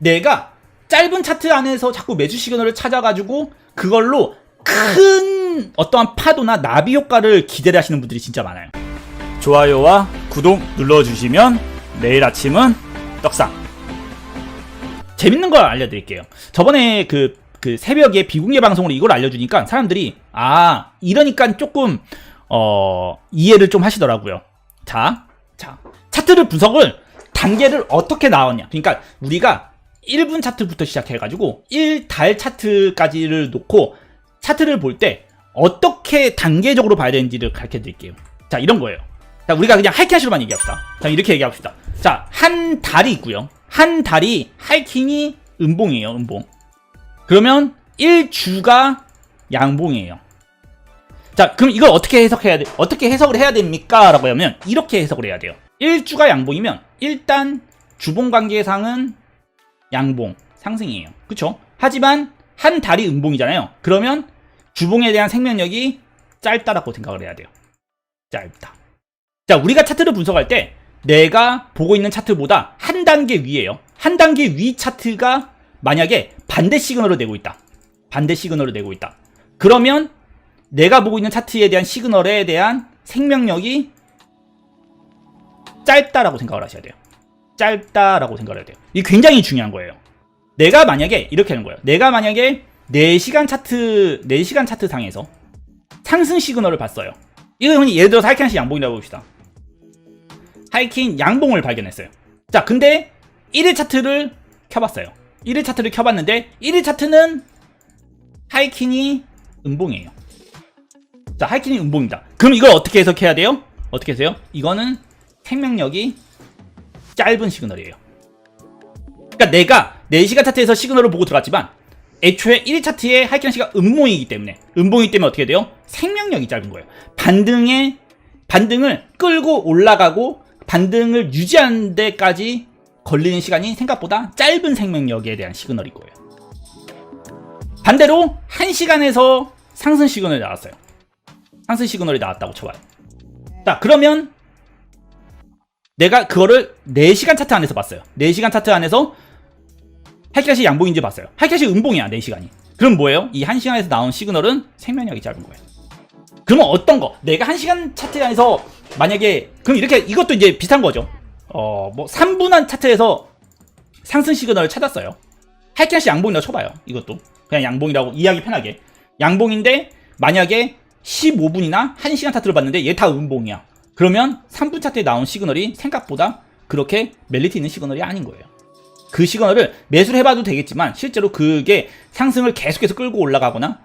내가 짧은 차트 안에서 자꾸 매수 시그널을 찾아가지고 그걸로 큰 어떠한 파도나 나비 효과를 기대를 하시는 분들이 진짜 많아요. 좋아요와 구독 눌러주시면 내일 아침은 떡상. 재밌는 걸 알려드릴게요. 저번에 그 새벽에 비공개 방송으로 이걸 알려주니까 사람들이 이러니까 조금 이해를 좀 하시더라고요. 자 차트를 분석을 단계를 어떻게 나왔냐. 그러니까 우리가 1분 차트부터 시작해가지고 1달 차트까지를 놓고 차트를 볼 때 어떻게 단계적으로 봐야 되는지를 가르쳐 드릴게요. 자, 이런 거예요. 자, 우리가 그냥 하이킹식으로만 얘기합시다. 자, 이렇게 얘기합시다. 자, 한 달이 있고요. 한 달이 하이킹이 음봉이에요, 음봉. 그러면 1주가 양봉이에요. 자, 그럼 이걸 어떻게 해석을 해야 됩니까? 라고 하면 이렇게 해석을 해야 돼요. 1주가 양봉이면 일단 주봉 관계상은 양봉, 상승이에요. 그쵸? 하지만 한 달이 음봉이잖아요. 그러면 주봉에 대한 생명력이 짧다라고 생각을 해야 돼요. 짧다. 자, 우리가 차트를 분석할 때 내가 보고 있는 차트보다 한 단계 위에요. 한 단계 위 차트가 만약에 반대 시그널을 내고 있다. 반대 시그널을 내고 있다. 그러면 내가 보고 있는 차트에 대한 시그널에 대한 생명력이 짧다라고 생각을 하셔야 돼요. 짧다라고 생각을 해야 돼요. 이게 굉장히 중요한 거예요. 내가 만약에 이렇게 하는 거예요. 내가 만약에 4시간 차트 상에서 상승 시그널을 봤어요. 이거 형님 예를 들어서 하이킹 양봉이라고 봅시다. 하이킹 양봉을 발견했어요. 자, 근데 1일 차트를 켜봤어요. 1일 차트를 켜봤는데 1일 차트는 하이킹이 음봉이에요. 자, 하이킹이 음봉입니다. 그럼 이걸 어떻게 해석해야 돼요? 어떻게 해서요? 이거는 생명력이 짧은 시그널이에요. 그러니까 내가 4시간 차트에서 시그널을 보고 들어갔지만 애초에 1일 차트에 하이킹 시가 음봉이기 때문에 어떻게 돼요? 생명력이 짧은 거예요. 반등을 끌고 올라가고 반등을 유지하는 데까지 걸리는 시간이 생각보다 짧은 생명력에 대한 시그널일 거예요. 반대로 1시간에서 상승 시그널이 나왔어요. 상승 시그널이 나왔다고 쳐봐요. 자, 그러면 내가 그거를 4시간 차트 안에서 봤어요. 4시간 차트 안에서 하이킹시 양봉인지 봤어요. 하이킹시 음봉이야, 4시간이. 그럼 뭐예요? 이 1시간에서 나온 시그널은 생명력이 짧은 거예요. 그러면 어떤 거? 내가 1시간 차트 안에서 만약에 그럼 이렇게 이것도 이제 비슷한 거죠. 뭐 3분한 차트에서 상승 시그널을 찾았어요. 하이킹시 양봉이라고 쳐봐요. 이것도 그냥 양봉이라고 이해하기 편하게. 양봉인데 만약에 15분이나 1시간 차트를 봤는데 얘 다 음봉이야. 그러면 3분 차트에 나온 시그널이 생각보다 그렇게 멜리트 있는 시그널이 아닌 거예요. 그 시그널을 매수를 해봐도 되겠지만 실제로 그게 상승을 계속해서 끌고 올라가거나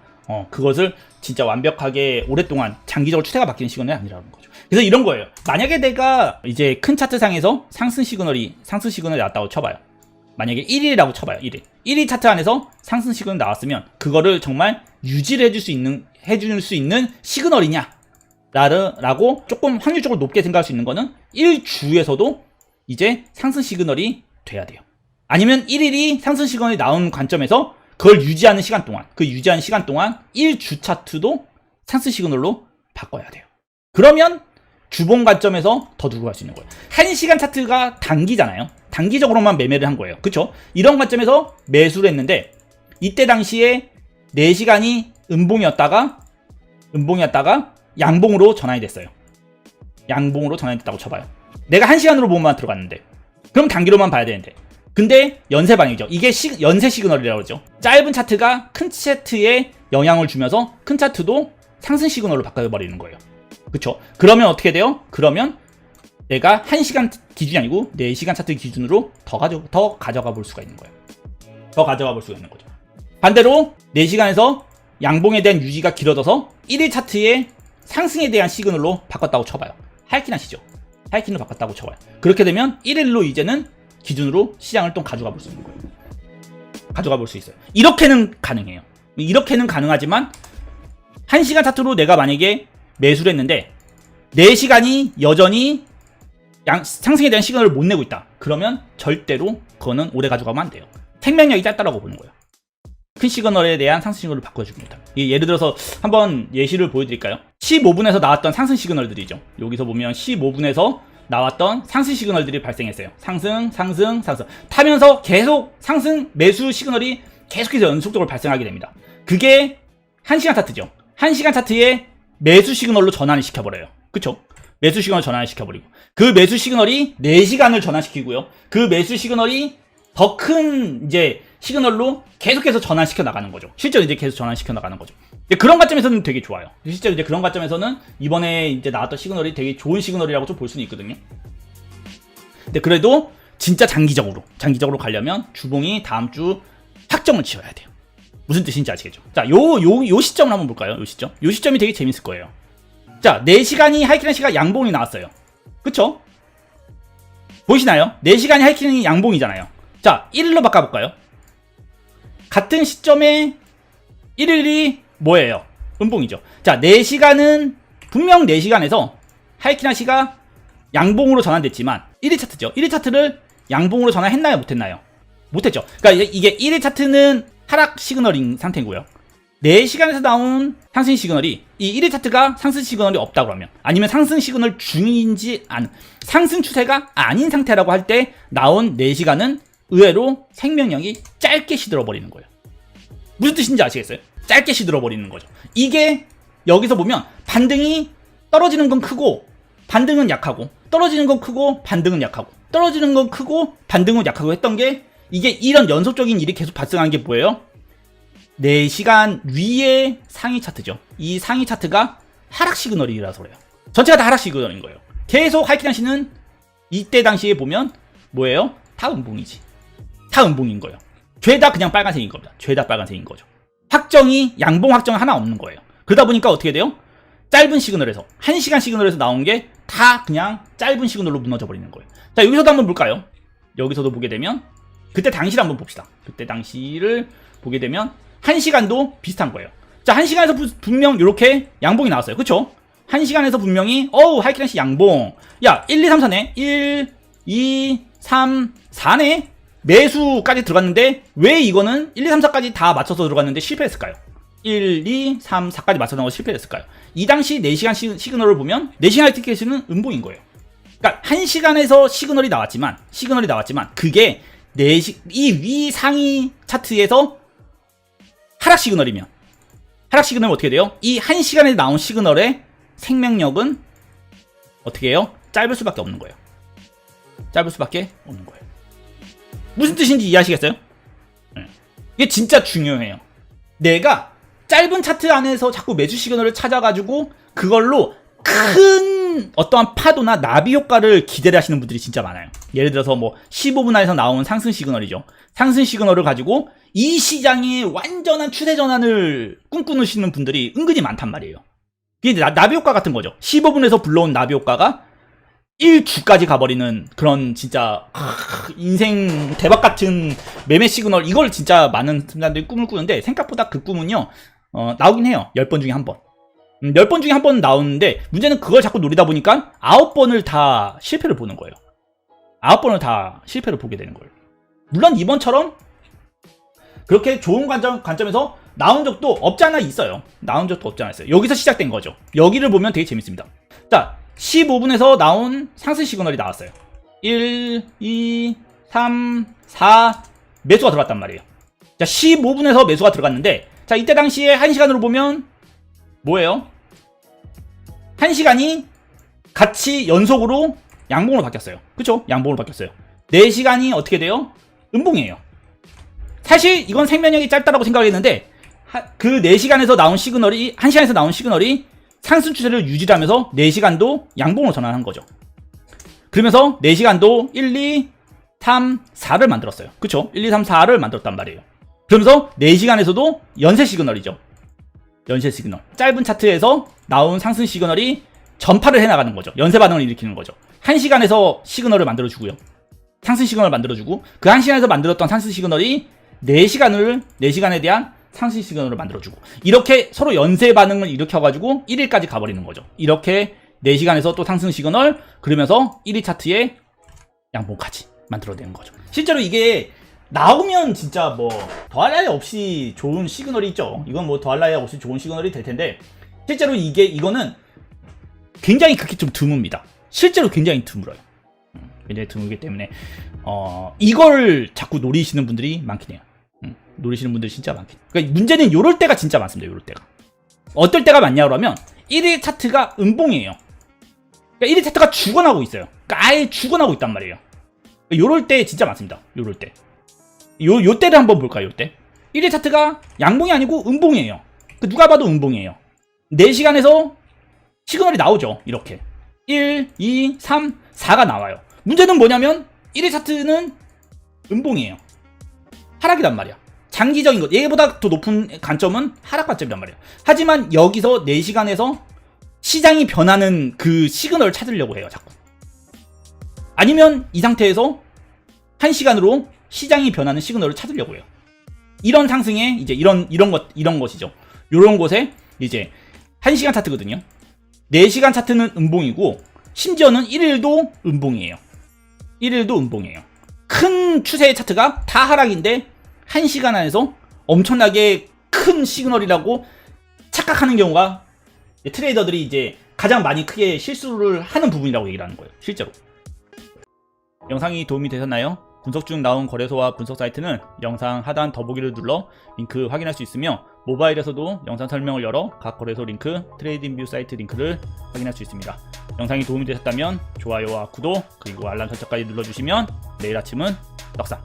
그것을 진짜 완벽하게 오랫동안 장기적으로 추세가 바뀌는 시그널이 아니라는 거죠. 그래서 이런 거예요. 만약에 내가 이제 큰 차트상에서 상승 시그널이 나왔다고 쳐봐요. 만약에 1일이라고 쳐봐요. 1일 차트 안에서 상승 시그널 나왔으면 그거를 정말 유지를 해줄 수 있는 시그널이냐 라고 조금 확률적으로 높게 생각할 수 있는 거는 1주에서도 이제 상승 시그널이 돼야 돼요. 아니면 1일이 상승 시그널이 나온 관점에서 그걸 유지하는 시간 동안 1주 차트도 상승 시그널로 바꿔야 돼요. 그러면 주봉 관점에서 더 두고 갈 수 있는 거예요. 1시간 차트가 단기잖아요. 단기적으로만 매매를 한 거예요. 그쵸? 이런 관점에서 매수를 했는데 이때 당시에 4시간이 음봉이었다가 양봉으로 전환이 됐어요. 양봉으로 전환이 됐다고 쳐봐요. 내가 1시간으로 보고만 들어갔는데 그럼 단기로만 봐야 되는데 근데 연쇄 반영이죠. 이게 연쇄 시그널이라고 그러죠. 짧은 차트가 큰 차트에 영향을 주면서 큰 차트도 상승 시그널로 바꿔버리는 거예요. 그쵸? 그러면 어떻게 돼요? 그러면 내가 1시간 기준이 아니고 4시간 차트 기준으로 더 가져가 볼 수가 있는 거예요. 더 가져가 볼 수가 있는 거죠. 반대로 4시간에서 양봉에 대한 유지가 길어져서 1일 차트의 상승에 대한 시그널로 바꿨다고 쳐봐요. 하이킹 하시죠. 하이킹으로 바꿨다고 쳐봐요. 그렇게 되면 1일로 이제는 기준으로 시장을 또 가져가 볼 수 있는 거예요. 가져가 볼 수 있어요. 이렇게는 가능해요. 이렇게는 가능하지만 1시간 차트로 내가 만약에 매수를 했는데 4시간이 여전히 상승에 대한 시그널을 못 내고 있다. 그러면 절대로 그거는 오래 가져가면 안 돼요. 생명력이 짧다라고 보는 거예요. 큰 시그널에 대한 상승 시그널을 바꿔줍니다. 예를 들어서 한번 예시를 보여드릴까요? 15분에서 나왔던 상승 시그널들이죠. 여기서 보면 15분에서 나왔던 상승 시그널들이 발생했어요. 상승, 상승, 상승. 타면서 계속 상승, 매수 시그널이 계속해서 연속적으로 발생하게 됩니다. 그게 1시간 차트죠. 1시간 차트에 매수 시그널로 전환을 시켜버려요. 그쵸? 매수 시그널 전환을 시켜버리고. 그 매수 시그널이 4시간을 전환시키고요. 그 매수 시그널이 더 큰 이제 시그널로 계속해서 전환시켜 나가는 거죠. 실제로 이제 계속 전환시켜 나가는 거죠. 그런 관점에서는 되게 좋아요. 실제로 이제 그런 관점에서는 이번에 이제 나왔던 시그널이 되게 좋은 시그널이라고 좀 볼 수는 있거든요. 근데 그래도 진짜 장기적으로 가려면 주봉이 다음 주 확정을 지어야 돼요. 무슨 뜻인지 아시겠죠? 자, 요 시점을 한번 볼까요? 요 시점. 요 시점이 되게 재밌을 거예요. 자, 4시간이 하이키네시가 양봉이 나왔어요. 그쵸? 보이시나요? 4시간이 하이키네시 양봉이잖아요. 자, 1일로 바꿔볼까요? 같은 시점에 1일이 뭐예요? 음봉이죠. 자, 4시간은 분명 4시간에서 하이키나시가 양봉으로 전환됐지만 1일 차트죠. 1일 차트를 양봉으로 전환했나요? 못했나요? 못했죠. 그러니까 이게 1일 차트는 하락 시그널인 상태고요. 4시간에서 나온 상승 시그널이 이 1일 차트가 상승 시그널이 없다 그러면, 아니면 상승 시그널 중인지 상승 추세가 아닌 상태라고 할 때 나온 4시간은 의외로 생명력이 짧게 시들어 버리는 거예요. 무슨 뜻인지 아시겠어요? 짧게 시들어 버리는 거죠. 이게 여기서 보면 반등이 떨어지는 건 크고 반등은 약하고, 떨어지는 건 크고 반등은 약하고, 떨어지는 건 크고 반등은 약하고 했던 게, 이게 이런 연속적인 일이 계속 발생하는 게 뭐예요? 4시간 위의 상위 차트죠. 이 상위 차트가 하락 시그널이라서 그래요. 전체가 다 하락 시그널인 거예요. 계속 하이키나시는 이때 당시에 보면 뭐예요? 다 음봉이지. 다 음봉인 거예요. 죄다 그냥 빨간색인 겁니다. 죄다 빨간색인 거죠. 확정이, 양봉 확정 하나 없는 거예요. 그러다 보니까 어떻게 돼요? 짧은 시그널에서, 1시간 시그널에서 나온 게 다 그냥 짧은 시그널로 무너져 버리는 거예요. 자, 여기서도 한번 볼까요? 여기서도 보게 되면 그때 당시를 한번 봅시다. 그때 당시를 보게 되면 1시간도 비슷한 거예요. 자, 1시간에서 분명 이렇게 양봉이 나왔어요. 그쵸? 1시간에서 분명히 하이키나시 양봉. 야, 1, 2, 3, 4네. 1, 2, 3, 4네. 매수까지 들어갔는데 왜 이거는 1, 2, 3, 4까지 다 맞춰서 들어갔는데 실패했을까요? 1, 2, 3, 4까지 맞춰서 나온 거 실패했을까요? 이 당시 4시간 시그널을 보면 4시간 하이키나시는 음봉인 거예요. 그러니까 1시간에서 시그널이 나왔지만 그게 이 위 상위 차트에서 하락 시그널이면, 하락 시그널은 어떻게 돼요? 이 1시간에 나온 시그널의 생명력은 어떻게 해요? 짧을 수밖에 없는 거예요. 짧을 수밖에 없는 거예요. 무슨 뜻인지 이해하시겠어요? 이게 진짜 중요해요. 내가 짧은 차트 안에서 자꾸 매수 시그널을 찾아가지고 그걸로 큰 어떠한 파도나 나비 효과를 기대를 하시는 분들이 진짜 많아요. 예를 들어서 뭐 15분 안에서 나온 상승 시그널이죠. 상승 시그널을 가지고 이 시장의 완전한 추세 전환을 꿈꾸시는 분들이 은근히 많단 말이에요. 이게 나비 효과 같은 거죠. 15분에서 불러온 나비 효과가 1주까지 가버리는 그런 진짜 인생 대박 같은 매매 시그널, 이걸 진짜 많은 사람들이 꿈을 꾸는데, 생각보다 그 꿈은요 나오긴 해요. 10번 중에 한 번. 10번 중에 한 번 나오는데, 문제는 그걸 자꾸 노리다 보니까 9번을 다 실패를 보는 거예요. 9번을 다 실패를 보게 되는 거예요. 물론 이번처럼 그렇게 좋은 관점에서 나온 적도 없지 않아 있어요. 나온 적도 없지 않아 있어요. 여기서 시작된 거죠. 여기를 보면 되게 재밌습니다. 자, 15분에서 나온 상승 시그널이 나왔어요. 1, 2, 3, 4 매수가 들어갔단 말이에요. 자, 15분에서 매수가 들어갔는데, 자, 이때 당시에 1시간으로 보면 뭐예요? 1시간이 같이 연속으로 양봉으로 바뀌었어요. 그쵸? 양봉으로 바뀌었어요. 4시간이 어떻게 돼요? 음봉이에요. 사실 이건 생명력이 짧다라고 생각했는데, 그 4시간에서 나온 시그널이, 1시간에서 나온 시그널이 상승 추세를 유지하면서 4시간도 양봉으로 전환한 거죠. 그러면서 4시간도 1, 2, 3, 4를 만들었어요. 그쵸? 1, 2, 3, 4를 만들었단 말이에요. 그러면서 4시간에서도 연쇄 시그널이죠. 연쇄 시그널. 짧은 차트에서 나온 상승 시그널이 전파를 해나가는 거죠. 연쇄 반응을 일으키는 거죠. 1시간에서 시그널을 만들어주고요. 상승 시그널을 만들어주고, 그 1시간에서 만들었던 상승 시그널이 4시간에 대한 상승 시그널을 만들어주고, 이렇게 서로 연쇄 반응을 일으켜가지고 1일까지 가버리는 거죠. 이렇게 4시간에서 또 상승 시그널, 그러면서 1일 차트에 양봉까지 만들어내는 거죠. 실제로 이게 나오면 진짜 뭐 더할 나위 없이 좋은 시그널이 있죠. 이건 뭐 더할 나위 없이 좋은 시그널이 될 텐데, 실제로 이거는 굉장히 그렇게 좀 드뭅니다. 실제로 굉장히 드물어요. 굉장히 드물기 때문에 이걸 자꾸 노리시는 분들이 많긴 해요. 노리시는 분들이 진짜 많긴 해요. 그러니까 문제는 요럴 때가 진짜 많습니다. 요럴 때가. 어떨 때가 많냐 그러면 1일 차트가 음봉이에요. 그러니까 1일 차트가 죽어나고 있어요. 그러니까 아예 죽어나고 있단 말이에요. 그러니까 요럴 때 진짜 많습니다. 요럴 때. 요 때를 한번 볼까요? 요 때. 1일 차트가 양봉이 아니고 음봉이에요. 누가 봐도 음봉이에요. 4시간에서 시그널이 나오죠. 이렇게 1, 2, 3, 4가 나와요. 문제는 뭐냐면 1일 차트는 음봉이에요. 하락이란 말이야. 장기적인 것, 얘보다 더 높은 관점은 하락 관점이란 말이야. 하지만 여기서 4시간에서 시장이 변하는 그 시그널을 찾으려고 해요. 자꾸. 아니면 이 상태에서 1시간으로 시장이 변하는 시그널을 찾으려고 해요. 이런 상승에 이제 이런 것이죠. 요런 곳에 이제 1시간 차트거든요. 4시간 차트는 음봉이고 심지어는 1일도 음봉이에요. 1일도 음봉이에요. 큰 추세의 차트가 다 하락인데 1시간 안에서 엄청나게 큰 시그널이라고 착각하는 경우가 트레이더들이 이제 가장 많이 크게 실수를 하는 부분이라고 얘기를 하는 거예요. 실제로. 영상이 도움이 되셨나요? 분석 중 나온 거래소와 분석 사이트는 영상 하단 더보기를 눌러 링크 확인할 수 있으며 모바일에서도 영상 설명을 열어 각 거래소 링크, 트레이딩뷰 사이트 링크를 확인할 수 있습니다. 영상이 도움이 되셨다면 좋아요와 구독 그리고 알람 설정까지 눌러주시면 내일 아침은 떡상!